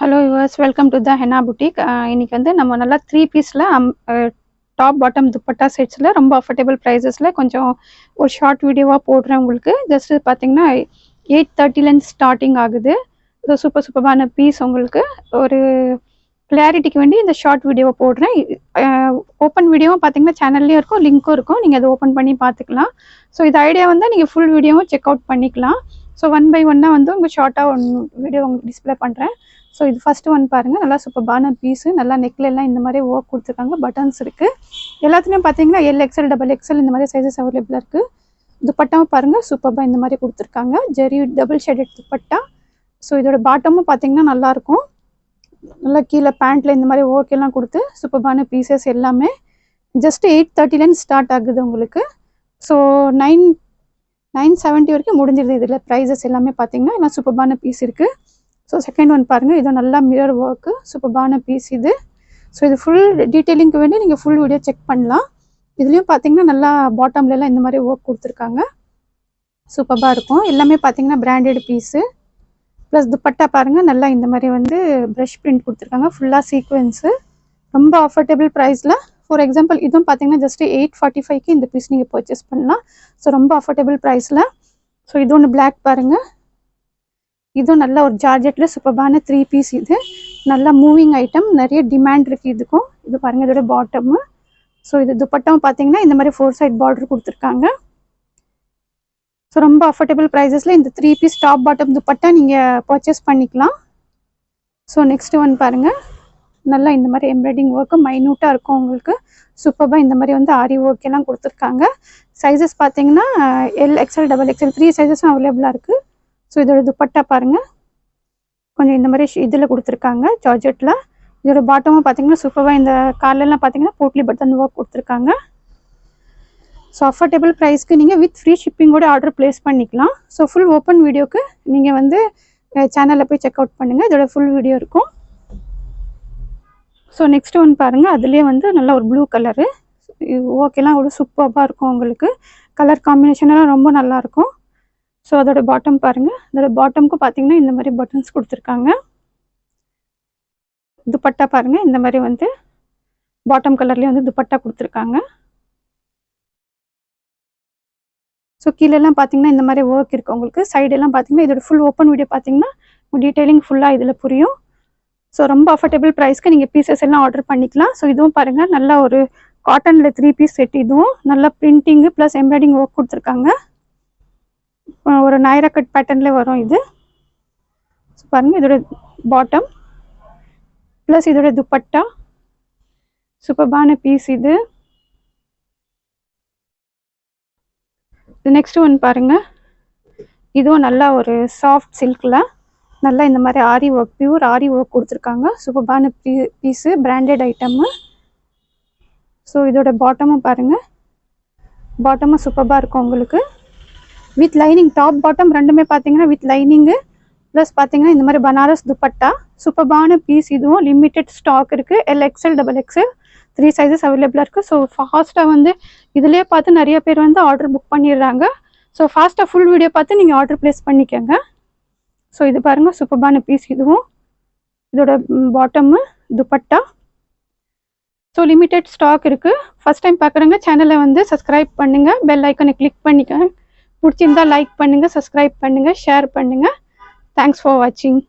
Hello yours, welcome to the henna boutique. இன்னைக்கு வந்து நம்ம நல்லா 3 பீஸில் டாப் பாட்டம் துப்பட்டா செட்ஸில் ரொம்ப அஃபோர்டபுள் ப்ரைஸஸில் கொஞ்சம் ஒரு ஷார்ட் வீடியோவாக போடுறேன். உங்களுக்கு ஜஸ்ட்டு பார்த்தீங்கன்னா 830 ஸ்டார்டிங் ஆகுது. இது சூப்பரான பீஸ். உங்களுக்கு ஒரு கிளாரிட்டிக்கு வேண்டி இந்த ஷார்ட் வீடியோவை போடுறேன். ஓப்பன் வீடியோவும் பார்த்தீங்கன்னா சேனல்லையும் இருக்கும், லிங்க்கும் இருக்கும், நீங்கள் அதை ஓப்பன் பண்ணி பார்த்துக்கலாம். ஸோ இது ஐடியா வந்தால் நீங்கள் ஃபுல் வீடியோவும் செக் அவுட் பண்ணிக்கலாம். ஸோ 1 by 1 வந்து உங்கள் ஷார்ட்டாக வீடியோ உங்களுக்கு டிஸ்பிளே பண்ணுறேன். ஸோ இது ஃபஸ்ட்டு ஒன் பாருங்கள், நல்லா சூப்பரான பீஸு. நல்லா நெக்லெல்லாம் இந்த மாதிரி ஒர்க் கொடுத்துருக்காங்க, பட்டன்ஸ் இருக்குது. எல்லாத்துலேயும் பார்த்தீங்கன்னா XL, XXL இந்த மாதிரி சைஸஸ் அவைலபிளாக இருக்குது. துப்பட்டாவும் பாருங்கள் சூப்பராக இந்த மாதிரி கொடுத்துருக்காங்க, ஜெரி டபுள் ஷேடட் துப்பட்டா. ஸோ இதோட பாட்டமும் பார்த்தீங்கன்னா நல்லாயிருக்கும். நல்லா கீழே பேண்ட்டில் இந்த மாதிரி ஒர்க் எல்லாம் கொடுத்து சூப்பரான பீசஸ் எல்லாமே ஜஸ்ட் 830 ஸ்டார்ட் ஆகுது உங்களுக்கு. ஸோ 970 வரைக்கும் முடிஞ்சிருது. இதில் ப்ரைஸஸ் எல்லாமே பார்த்தீங்கன்னா எல்லாம் சூப்பரான பீஸ் இருக்குது. ஸோ செகண்ட் ஒன் பாருங்கள், இது நல்லா மிரர் ஒர்க்கு, சூப்பரான பீஸ் இது. ஸோ இது ஃபுல் டீட்டெயிலிங்க்கு வேண்டி நீங்கள் ஃபுல் வீடியோ செக் பண்ணலாம். இதுலேயும் பார்த்தீங்கன்னா நல்லா பாட்டம்லலாம் இந்த மாதிரி ஒர்க் கொடுத்துருக்காங்க, சூப்பராக இருக்கும். எல்லாமே பார்த்தீங்கன்னா பிராண்டட் பீஸு. ப்ளஸ் துப்பட்டா பாருங்கள், நல்லா இந்த மாதிரி வந்து ப்ரஷ் பிரிண்ட் கொடுத்துருக்காங்க, ஃபுல்லாக சீக்வென்ஸு. ரொம்ப அஃபோர்டபுள் ப்ரைஸில். ஃபார் எக்ஸாம்பிள் இதுவும் பார்த்தீங்கன்னா ஜஸ்ட் 845க்கு இந்த பீஸ் நீங்கள் பர்ச்சேஸ் பண்ணலாம். ஸோ ரொம்ப அஃபோர்டபுள் ப்ரைஸில். ஸோ இது ஒன்று பிளாக் பாருங்கள், இதுவும் நல்ல ஒரு ஜார்ஜெட்டில் சூப்பரான 3 பீஸ். இது நல்லா மூவிங் ஐட்டம், நிறைய டிமாண்ட் இருக்குது இதுக்கும். இது பாருங்கள் இதோட பாட்டமு. ஸோ இது துப்பட்டாவும் பார்த்தீங்கன்னா இந்த மாதிரி 4 சைட் பார்டர் கொடுத்துருக்காங்க. ஸோ ரொம்ப அஃபோர்டபுள் ப்ரைஸஸில் இந்த 3 பீஸ் டாப் பாட்டம் துப்பட்டா நீங்கள் பர்ச்சேஸ் பண்ணிக்கலாம். ஸோ நெக்ஸ்ட் ஒன் பாருங்கள், நல்லா இந்த மாதிரி எம்ப்ராய்டிங் ஒர்க்கு மைன்யூட்டாக இருக்கும் உங்களுக்கு. சூப்பராக இந்த மாதிரி வந்து ஆரி ஒர்க் எல்லாம் கொடுத்துருக்காங்க. சைஸஸ் பார்த்தீங்கன்னா XL, XXL 3 சைஸஸும் அவைலபிளாக இருக்குது. ஸோ இதோட துப்பட்டா பாருங்கள், கொஞ்சம் இந்த மாதிரி இதில் கொடுத்துருக்காங்க ஜார்ஜெட்டில். இதோட பாட்டமும் பார்த்தீங்கன்னா சூப்பராக இந்த காலெல்லாம் பார்த்தீங்கன்னா போட்லி பட்டன் ஒர்க் கொடுத்துருக்காங்க. ஸோ அஃபோர்டபுள் ப்ரைஸ்க்கு நீங்கள் வித் ஃப்ரீ ஷிப்பிங்கோட ஆர்டர் ப்ளேஸ் பண்ணிக்கலாம். ஸோ ஃபுல் ஓப்பன் வீடியோக்கு நீங்கள் வந்து சேனலில் போய் செக் அவுட் பண்ணுங்கள், இதோட ஃபுல் வீடியோ இருக்கும். ஸோ நெக்ஸ்ட் ஒன் பாருங்கள், அதுலேயே வந்து நல்ல ஒரு ப்ளூ கலரு ஓகேலாம் ஒரு சூப்பராக இருக்கும் உங்களுக்கு. கலர் காம்பினேஷனெல்லாம் ரொம்ப நல்லாயிருக்கும். ஸோ அதோட பாட்டம் பாருங்கள், அதோட பாட்டமுக்கு பார்த்தீங்கன்னா இந்த மாதிரி பட்டன்ஸ் கொடுத்துருக்காங்க. துப்பட்டா பாருங்கள், இந்த மாதிரி வந்து பாட்டம் கலர்லேயே வந்து துப்பட்டா கொடுத்துருக்காங்க. ஸோ கீழெல்லாம் பார்த்தீங்கன்னா இந்த மாதிரி ஒர்க் இருக்குது உங்களுக்கு. சைடெல்லாம் பார்த்தீங்கன்னா இதோட ஃபுல் ஓப்பன் வீடியோ பார்த்தீங்கன்னா டீட்டெயிலிங் ஃபுல்லாக இதில் புரியும். ஸோ ரொம்ப அஃபோர்டபுள் ப்ரைஸ்க்கு நீங்கள் பீசஸ் எல்லாம் ஆர்டர் பண்ணிக்கலாம். ஸோ இதுவும் பாருங்கள், நல்லா ஒரு காட்டனில் 3 பீஸ் செட். இதுவும் நல்லா பிரிண்டிங்கு ப்ளஸ் எம்ப்ராய்டிங் ஒர்க் கொடுத்துருக்காங்க. ஒரு நாயரா கட் பேட்டர்னில் வரும் இது. ஸோ பாருங்கள் இதோட பாட்டம் ப்ளஸ் இதோட துப்பட்டா, சூப்பரான பீஸ் இது. நெக்ஸ்ட் ஒன் பாருங்கள், இதுவும் நல்லா ஒரு சாஃப்ட் சில்கில் நல்லா இந்த மாதிரி ஆரி ஒர்க், பியூர் ஆரி ஒர்க் கொடுத்துருக்காங்க. சூப்பரான பீஸு, பிராண்டட் ஐட்டமு. ஸோ இதோட பாட்டமும் பாருங்கள், பாட்டமும் சூப்பராக இருக்கும் உங்களுக்கு. வித் லைனிங், டாப் பாட்டம் ரெண்டுமே பார்த்தீங்கன்னா வித் லைனிங்கு ப்ளஸ் பார்த்தீங்கன்னா இந்த மாதிரி பனாரஸ் துப்பட்டா. சூப்பரான பீஸ். இதுவும் லிமிட்டட் ஸ்டாக் இருக்குது. XL, XXL 3 சைஸஸ் அவைலபிளாக இருக்குது. ஸோ ஃபாஸ்ட்டாக வந்து இதிலே பார்த்து நிறைய பேர் வந்து ஆர்டர் புக் பண்ணிடுறாங்க. ஸோ ஃபாஸ்ட்டாக ஃபுல் வீடியோ பார்த்து நீங்கள் ஆர்டர் ப்ளேஸ் பண்ணிக்கோங்க. ஸோ இது பாருங்கள் சூப்பரான பீஸ். இதுவும் இதோட bottom, dupatta. So limited stock இருக்குது. ஃபஸ்ட் டைம் பார்க்குறவங்க சேனலை வந்து சப்ஸ்கிரைப் பண்ணுங்கள், பெல் ஐக்கனை கிளிக் பண்ணிக்க. பிடிச்சிருந்தா லைக் பண்ணுங்கள், சப்ஸ்கிரைப் பண்ணுங்கள், ஷேர் பண்ணுங்கள். தேங்க்ஸ் ஃபார் வாட்சிங்.